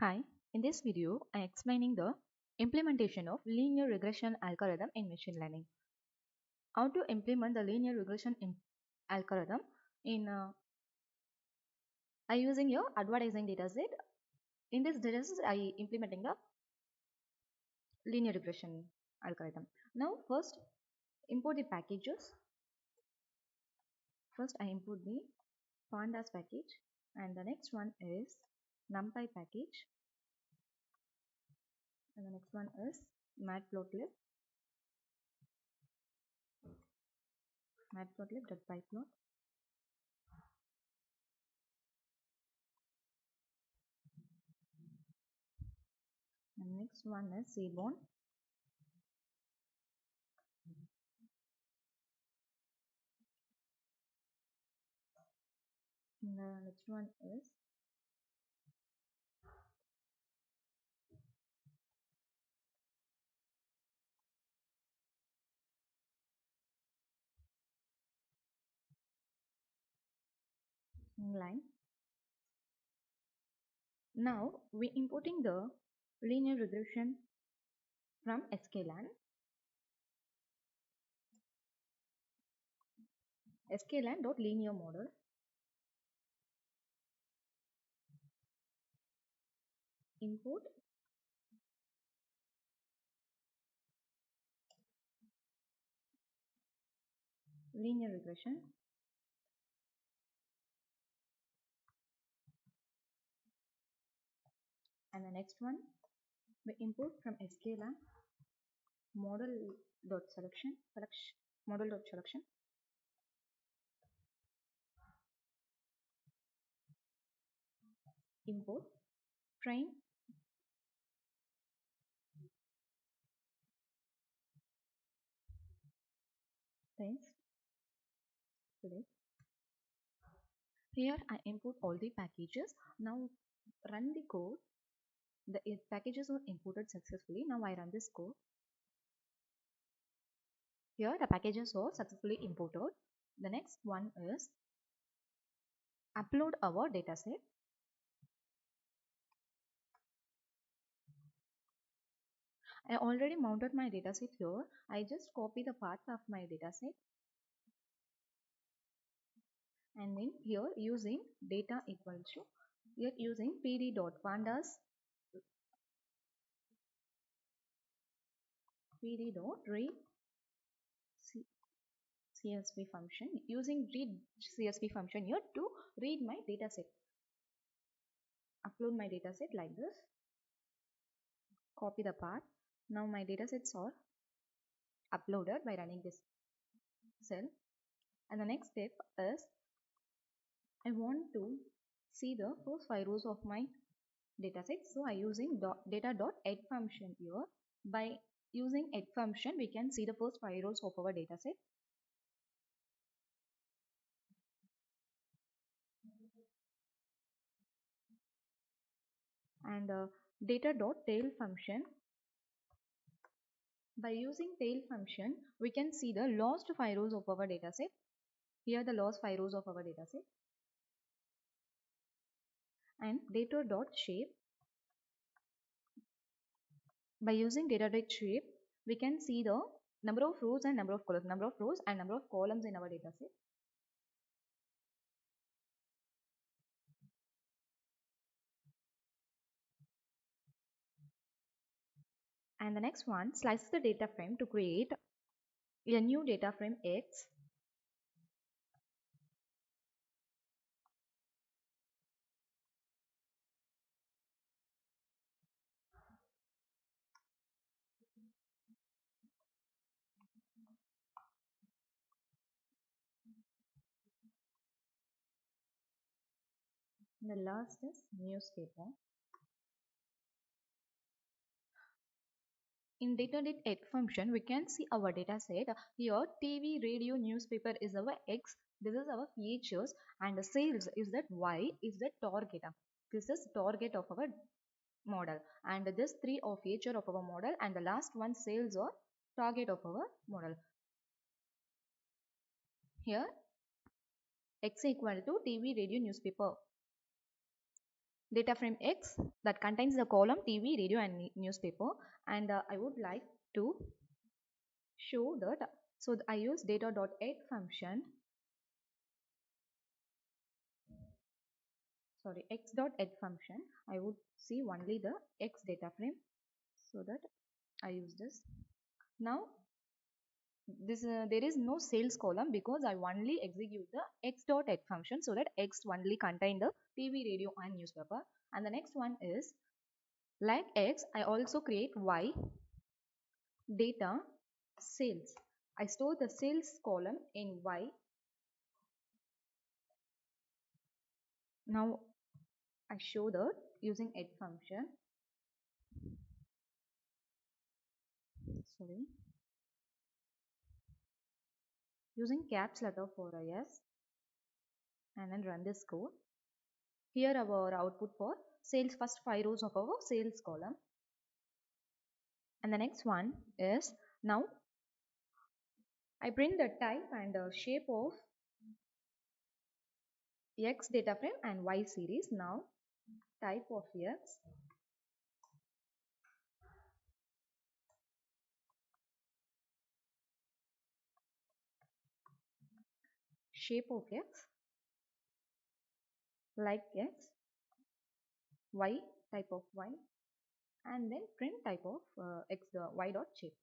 Hi, in this video, I am explaining the implementation of linear regression algorithm in machine learning. How to implement the linear regression algorithm in I using your advertising dataset. In this dataset, I implementing the linear regression algorithm. Now, first import the packages. First, I import the pandas package, and the next one is numpy package, and the next one is matplotlib, matplotlib.pyplot. And next one is seaborn. And the next one is line. Now we importing the linear regression from sklan. sklan.linear model. Import linear regression. And the next one we import from sklan model.selection model.selection. Import train trains today. Here I import all the packages. Now run the code. The packages are imported successfully. Now I run this code. Here the packages are successfully imported. The next one is upload our dataset. I already mounted my dataset here. I just copy the path of my dataset and then here using data equals to here using pd.pandas pd.read csv function using read csv function here to read my dataset. Upload my dataset like this. Copy the path. Now my datasets are uploaded by running this cell. And the next step is I want to see the first 5 rows of my dataset. So I using data.add function here. By using add function, we can see the first 5 rows of our dataset. And data.tail function. By using tail function, we can see the last 5 rows of our dataset. Here the last 5 rows of our dataset. And data.shape. By using data.shape, we can see the number of rows and number of columns, number of rows and number of columns in our dataset. And the next one, slices the data frame to create a new data frame X. The last is newspaper. In data.add function, we can see our data set. Here TV, radio, newspaper is our X. This is our features, and the sales is that Y is the target. This is target of our model, and this 3 are feature of our model, and the last one sales or target of our model. Here X equal to TV, radio, newspaper. data frame X that contains the column TV, radio and newspaper, and I would like to show that. So I use data.add function, sorry, x.add function. I would see only the X data frame, so that I use this. Now this there is no sales column because I only execute the x.add function, so that X only contain the TV, radio and newspaper. And the next one is, like X, I also create Y data sales. I store the sales column in Y. Now I show that using add function, sorry, using caps letter for S, and then run this code. Here our output for sales, first 5 rows of our sales column. And the next one is, now I print the type and shape of X data frame and Y series. Now type of X, shape of X, like X, Y, type of Y, and then print type of X, Y dot shape.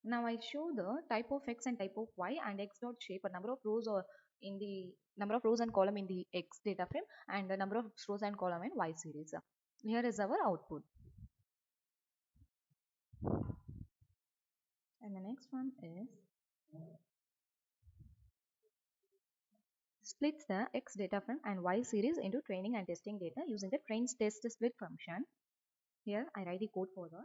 Now I show the type of X and type of Y and X dot shape, a number of rows or in the number of rows and column in the X data frame, and the number of rows and column in Y series. Here is our output. And the next one is, splits the X data frame and Y series into training and testing data using the trains test split function. Here I write the code for that.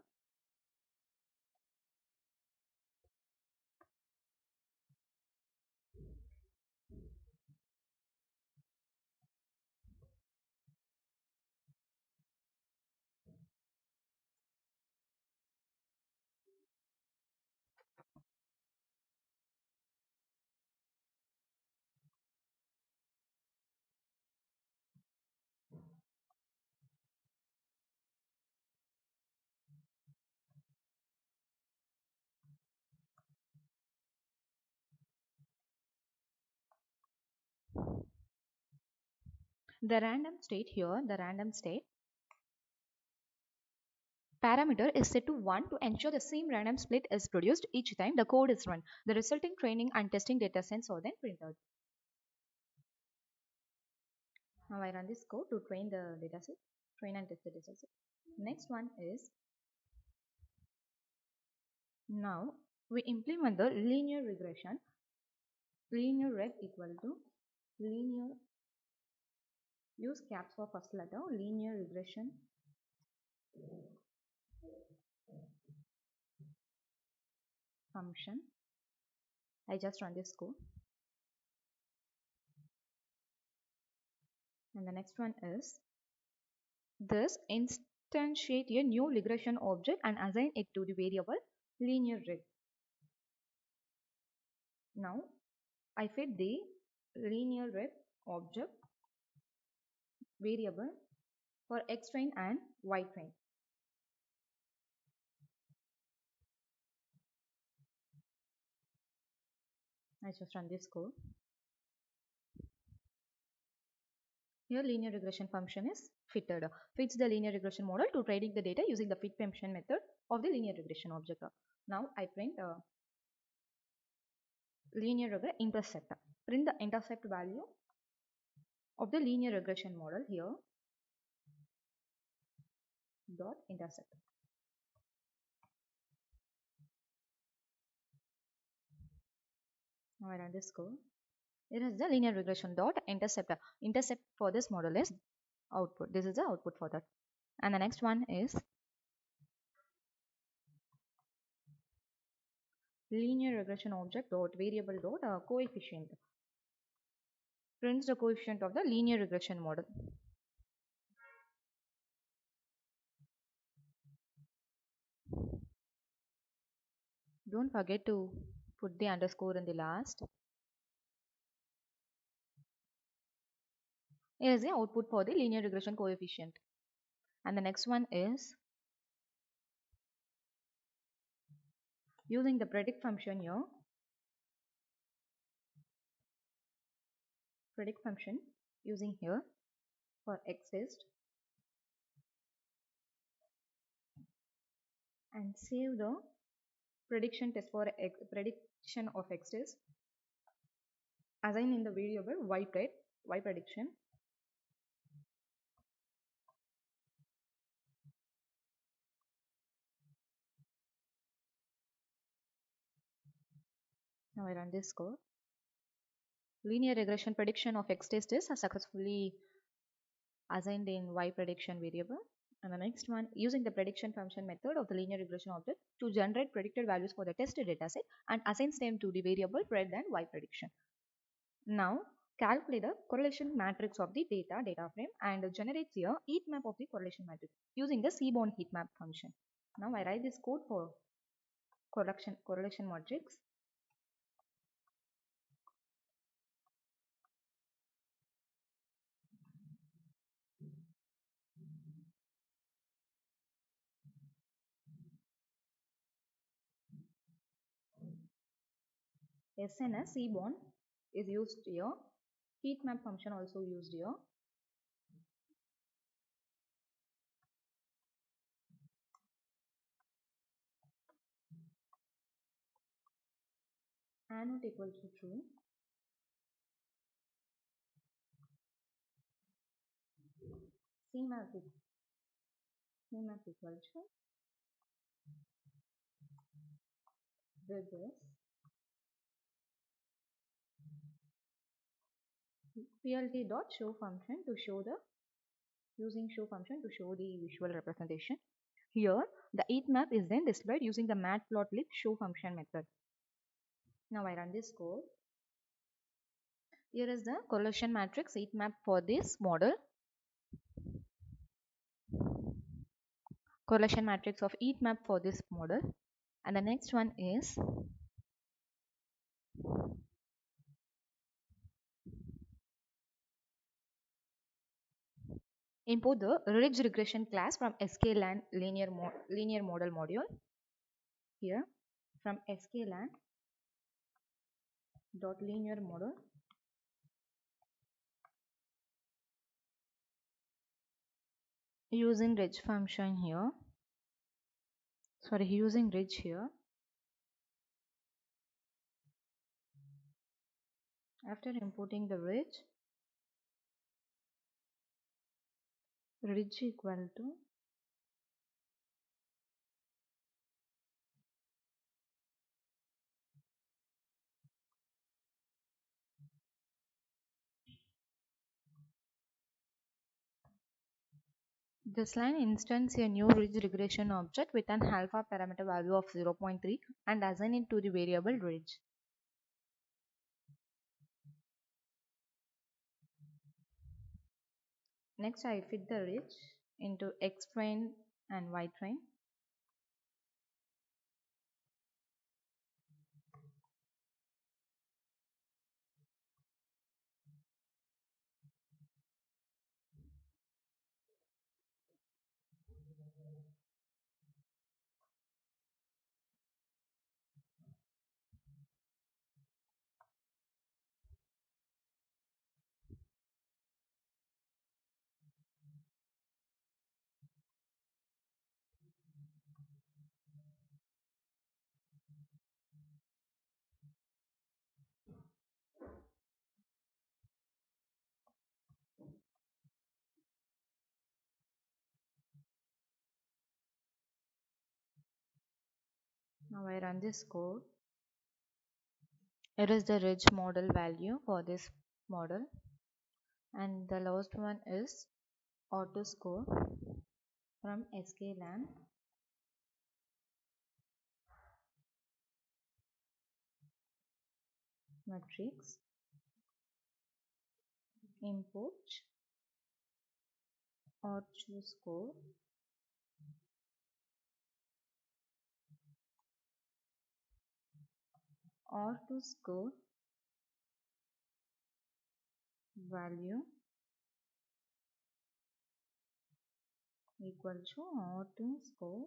The random state here, the random state parameter is set to 1 to ensure the same random split is produced each time the code is run. The resulting training and testing data sets are then printed. Now I run this code to train the dataset, train and test the dataset. Next one is, now we implement the linear regression. Linear reg equal to linear, use caps for first letter, linear regression function. I just run this code. And the next one is, this instantiate a new regression object and assign it to the variable linear reg. Now I fit the linear reg object variable for X train and Y train. I just run this code. Here linear regression function is fitted. Fits the linear regression model to training the data using the fit function method of the linear regression object. Now I print linear regression intercept. Print the intercept value of the linear regression model here, dot intercept. Now I run this code. It is the linear regression dot intercept. Intercept for this model is output. This is the output for that. And the next one is linear regression object dot variable dot coefficient. Prints the coefficient of the linear regression model. Don't forget to put the underscore in the last. Here is the output for the linear regression coefficient. And the next one is using the predict function here. Predict function using here for x test and save the prediction test for prediction of x test. Assign in the variable y prediction. Now I run this code. Linear regression prediction of x test is successfully assigned in y prediction variable. And the next one, using the prediction function method of the linear regression object to generate predicted values for the tested dataset and assigns them to the variable pred and y prediction. Now calculate the correlation matrix of the data frame and generates a heat map of the correlation matrix using the seaborn heat map function. Now I write this code for correlation matrix. SNS seaborn is used here. Heat map function also used here. Anode equal to true. Cmap equal to this plt dot show function to show the using show function to show the visual representation. Here the heat map is then displayed using the matplotlib show function method. Now I run this code. Here is the correlation matrix heat map for this model. Correlation matrix of heat map for this model. And the next one is import the ridge regression class from sklan linear model module. Here from sklan dot linear model using ridge function here. Using ridge here. After importing the ridge equal to this line instance a new ridge regression object with an alpha parameter value of 0.3 and assign it to the variable ridge. Next I fit the ridge into X train and Y train. Now I run this code. It is the ridge model value for this model, and the last one is auto score from sklan matrix import auto score value equal to auto score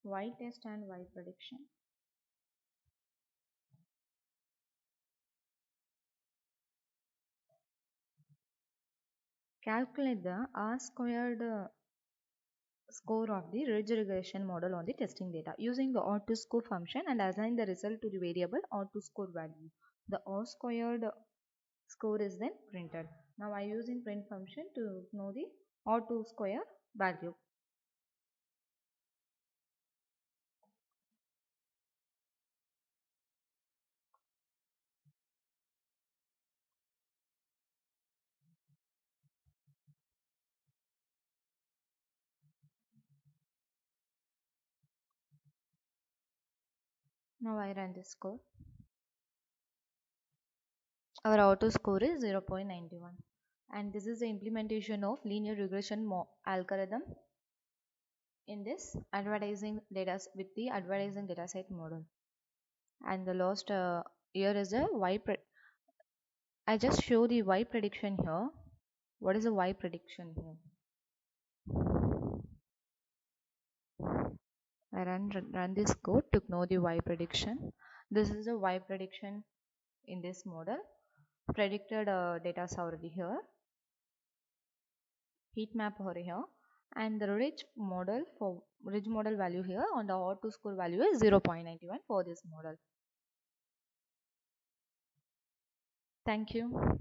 y test and y prediction. Calculate the R squared score of the ridge regression model on the testing data using the R to score function and assign the result to the variable R to score value. The R squared score is then printed. Now I use in print function to know the R to square value. Now I run this code. Our auto score is 0.91 and this is the implementation of linear regression algorithm in this advertising data with the advertising dataset model. And the last here is a I just show the y prediction here. What is the y prediction here? I run this code to know the y prediction. This is the y prediction in this model. Predicted data is already here. Heat map over here. And the ridge model value here on the auto score value is 0.91 for this model. Thank you.